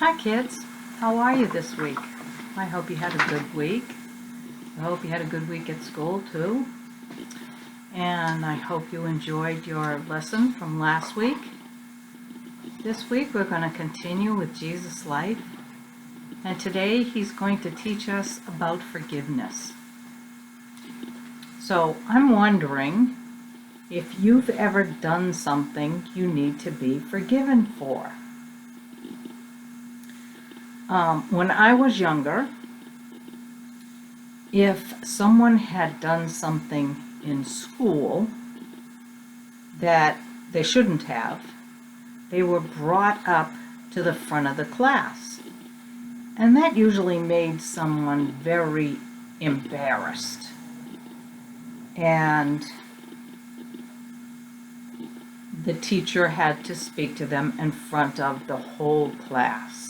Hi kids, how are you this week? I hope you had a good week. I hope you had a good week at school too. And I hope you enjoyed your lesson from last week. This week we're going to continue with Jesus' life. And today he's going to teach us about forgiveness. So I'm wondering if you've ever done something you need to be forgiven for. When I was younger, if someone had done something in school that they shouldn't have, they were brought up to the front of the class. And that usually made someone very embarrassed. And the teacher had to speak to them in front of the whole class.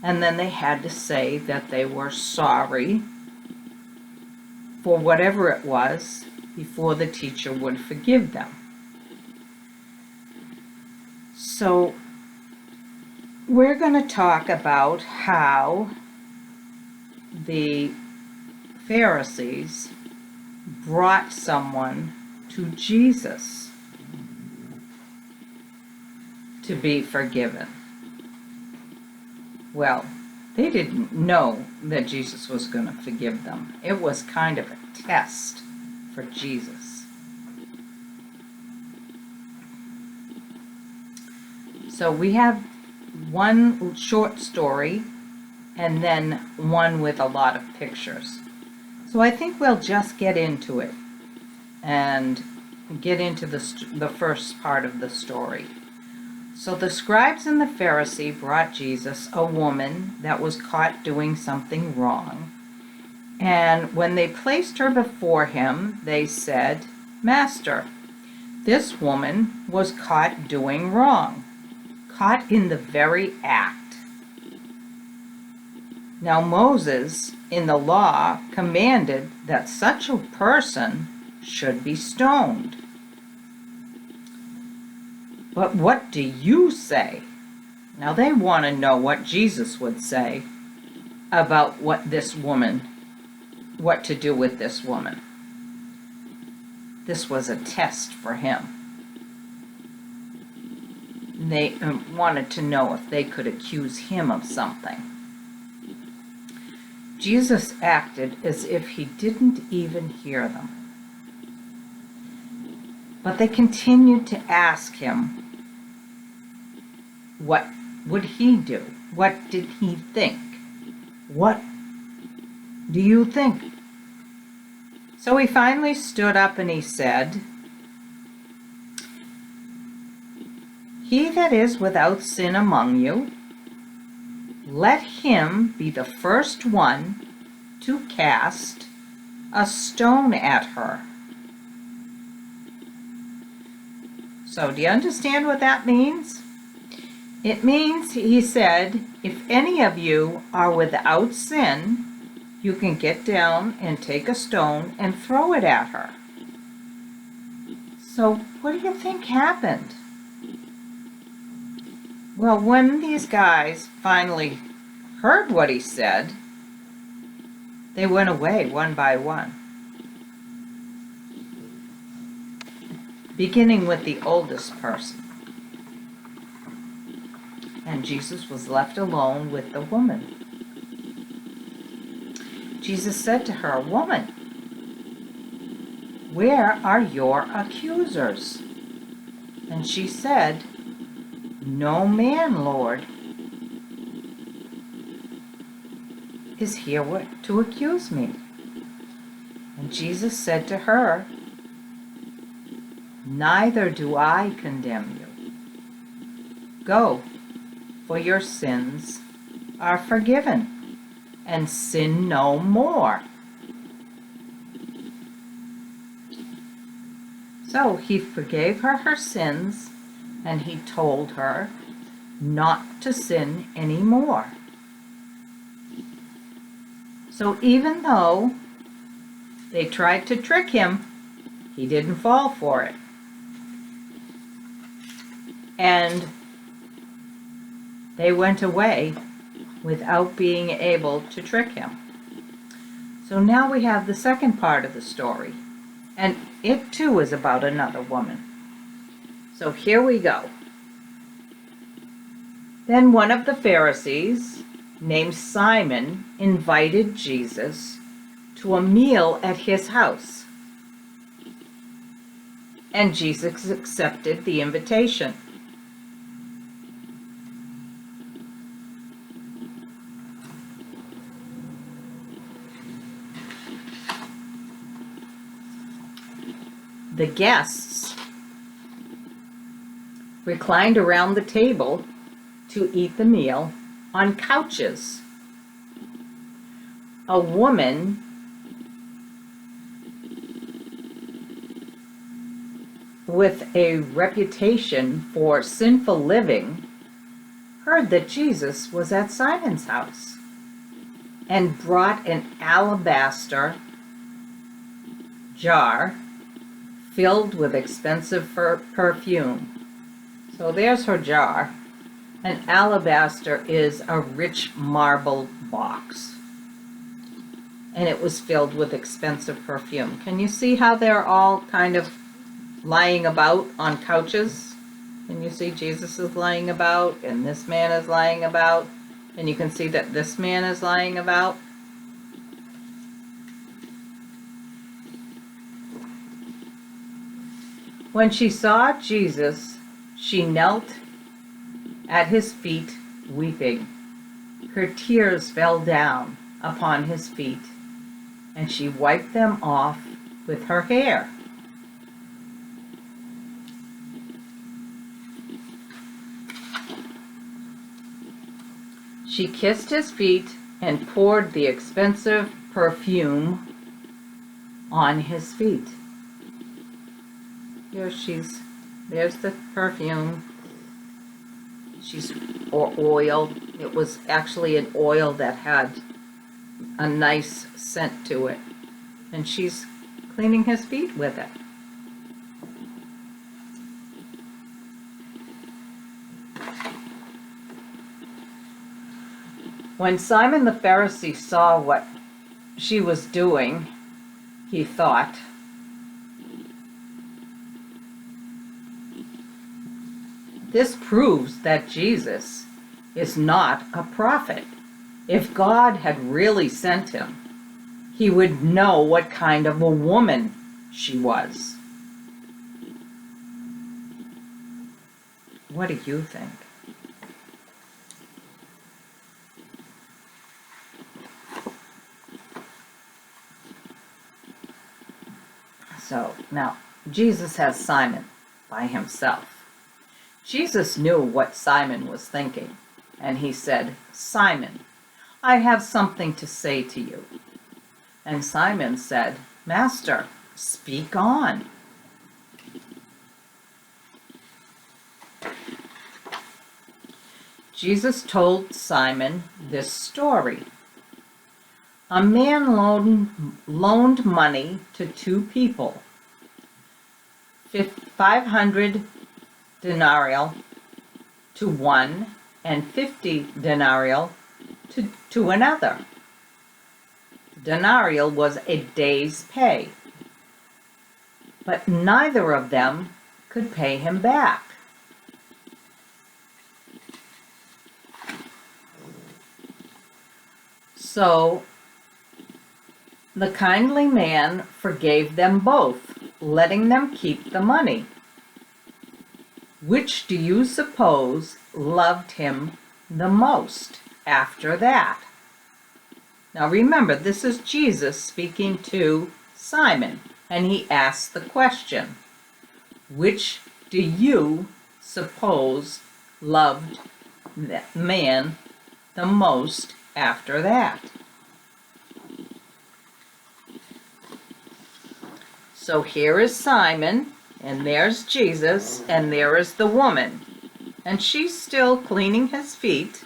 And then they had to say that they were sorry for whatever it was before the teacher would forgive them. So we're going to talk about how the Pharisees brought someone to Jesus to be forgiven. Well, they didn't know that Jesus was going to forgive them. It was kind of a test for Jesus. So we have one short story and then one with a lot of pictures. So I think we'll just get into it and get into the first part of the story. So the scribes and the Pharisee brought Jesus a woman that was caught doing something wrong. And when they placed her before him, they said, "Master, this woman was caught doing wrong, caught in the very act. Now Moses, in the law, commanded that such a person should be stoned. But what do you say?" Now they want to know what Jesus would say about what to do with this woman. This was a test for him. They wanted to know if they could accuse him of something. Jesus acted as if he didn't even hear them. But they continued to ask him, what would he do? What did he think? What do you think? So he finally stood up and he said, "He that is without sin among you, let him be the first one to cast a stone at her." So do you understand what that means? It means, he said, if any of you are without sin, you can get down and take a stone and throw it at her. So what do you think happened? Well, when these guys finally heard what he said, they went away one by one, beginning with the oldest person. And Jesus was left alone with the woman. Jesus said to her, "Woman, where are your accusers?" And she said, "No man, Lord, is here to accuse me." And Jesus said to her, "Neither do I condemn you. Go, for your sins are forgiven, and sin no more." So he forgave her sins, and he told her not to sin anymore. So even though they tried to trick him, he didn't fall for it. And They went away without being able to trick him. So now we have the second part of the story, and it too is about another woman. So here we go. Then one of the Pharisees, named Simon, invited Jesus to a meal at his house. And Jesus accepted the invitation. The guests reclined around the table to eat the meal on couches. A woman with a reputation for sinful living heard that Jesus was at Simon's house and brought an alabaster jar filled with expensive perfume. So there's her jar. An alabaster is a rich marble box, and it was filled with expensive perfume. Can you see how they're all kind of lying about on couches? Can you see Jesus is lying about, and this man is lying about, and you can see that this man is lying about? When she saw Jesus, she knelt at his feet weeping. Her tears fell down upon his feet, and she wiped them off with her hair. She kissed his feet and poured the expensive perfume on his feet. There's the perfume. Or oil. It was actually an oil that had a nice scent to it. And she's cleaning his feet with it. When Simon the Pharisee saw what she was doing, he thought, "This proves that Jesus is not a prophet. If God had really sent him, he would know what kind of a woman she was." What do you think? So now Jesus has Simon by himself. Jesus knew what Simon was thinking, and he said, "Simon, I have something to say to you." And Simon said, "Master, speak on." Jesus told Simon this story. A man loaned money to two people, 500 denarii to one and 50 denarii to another. Denarial was a day's pay, but neither of them could pay him back. So the kindly man forgave them both, letting them keep the money. Which do you suppose loved him the most after that? Now remember, this is Jesus speaking to Simon, and he asks the question, which do you suppose loved that man the most after that? So here is Simon, and there's Jesus, and there is the woman. And she's still cleaning his feet.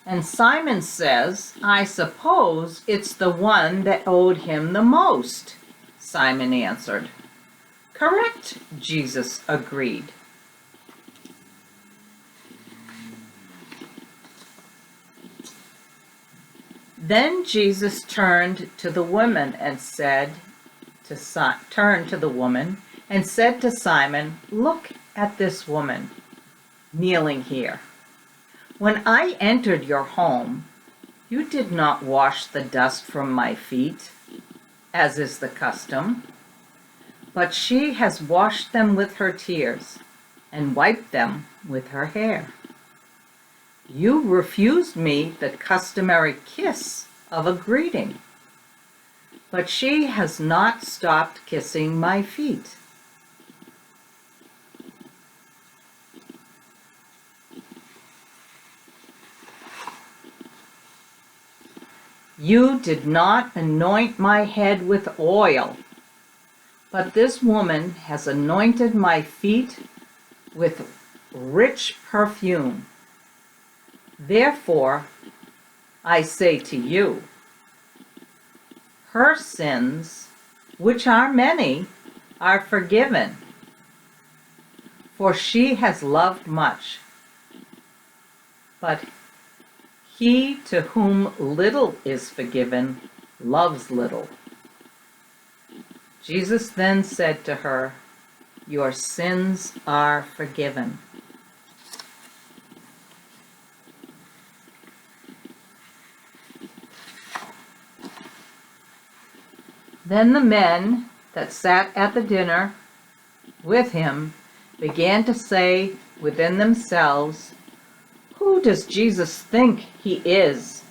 And Simon says, "I suppose it's the one that owed him the most." Simon answered. "Correct," Jesus agreed. Then Jesus turned to the woman and said to Simon, "Look at this woman kneeling here. When I entered your home, you did not wash the dust from my feet, as is the custom, but she has washed them with her tears and wiped them with her hair. You refused me the customary kiss of a greeting, but she has not stopped kissing my feet." You did not anoint my head with oil, but this woman has anointed my feet with rich perfume. Therefore, I say to you, her sins, which are many, are forgiven, for she has loved much. But he to whom little is forgiven loves little. Jesus then said to her, "Your sins are forgiven." Then the men that sat at the dinner with him began to say within themselves, "Who does Jesus think he is,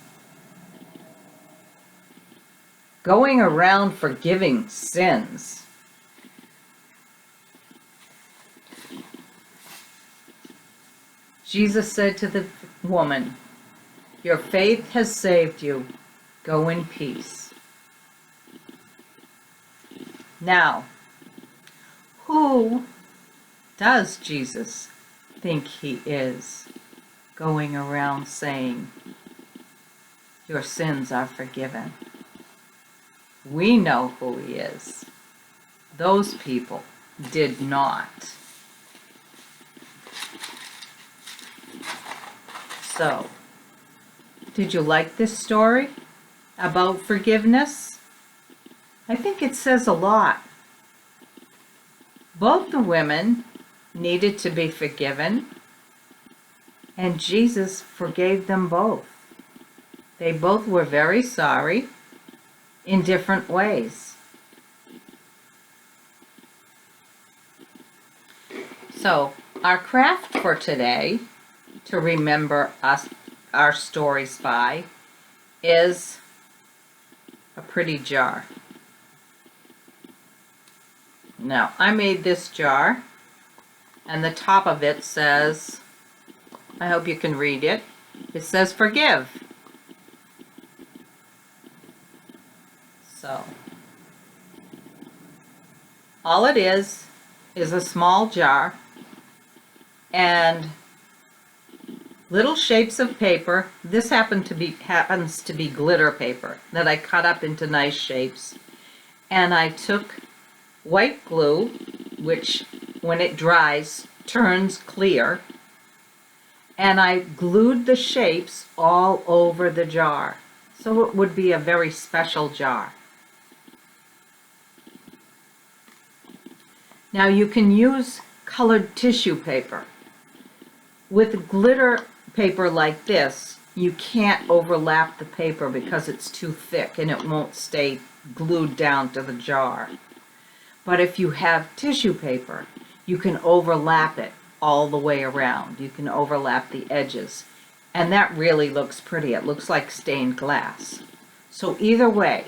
going around forgiving sins?" Jesus said to the woman, "Your faith has saved you. Go in peace." Now, who does Jesus think he is, going around saying, "Your sins are forgiven"? We know who he is. Those people did not. So, did you like this story about forgiveness? I think it says a lot. Both the women needed to be forgiven, and Jesus forgave them both. They both were very sorry in different ways. So, our craft for today, to remember us, our stories by, is a pretty jar. Now, I made this jar, and the top of it says, I hope you can read it, it says forgive. So, all it is a small jar and little shapes of paper. This happens to be glitter paper that I cut up into nice shapes. And I took white glue, which when it dries turns clear, and I glued the shapes all over the jar. So it would be a very special jar. Now you can use colored tissue paper. With glitter paper like this, you can't overlap the paper because it's too thick and it won't stay glued down to the jar. But if you have tissue paper, you can overlap it all the way around. You can overlap the edges. And that really looks pretty. It looks like stained glass. So either way,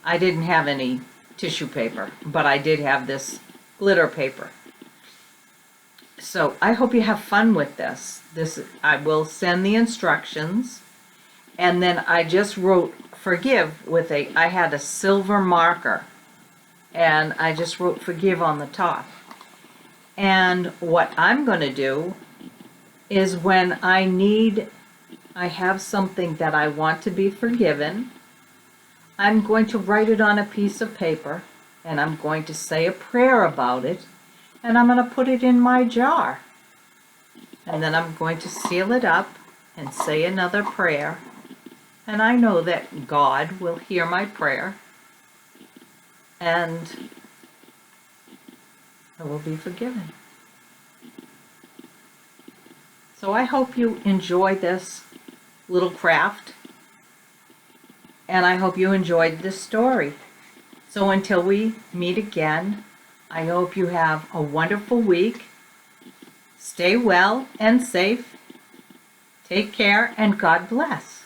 I didn't have any tissue paper, but I did have this glitter paper. So I hope you have fun with this. I will send the instructions, and then I just wrote forgive with I had a silver marker, and I just wrote forgive on the top. And what I'm going to do is when I have something that I want to be forgiven, I'm going to write it on a piece of paper, and I'm going to say a prayer about it, and I'm going to put it in my jar. And then I'm going to seal it up and say another prayer, And I know that God will hear my prayer and I will be forgiven. So I hope you enjoy this little craft, and I hope you enjoyed this story. So until we meet again, I hope you have a wonderful week. Stay well and safe. Take care, and God bless.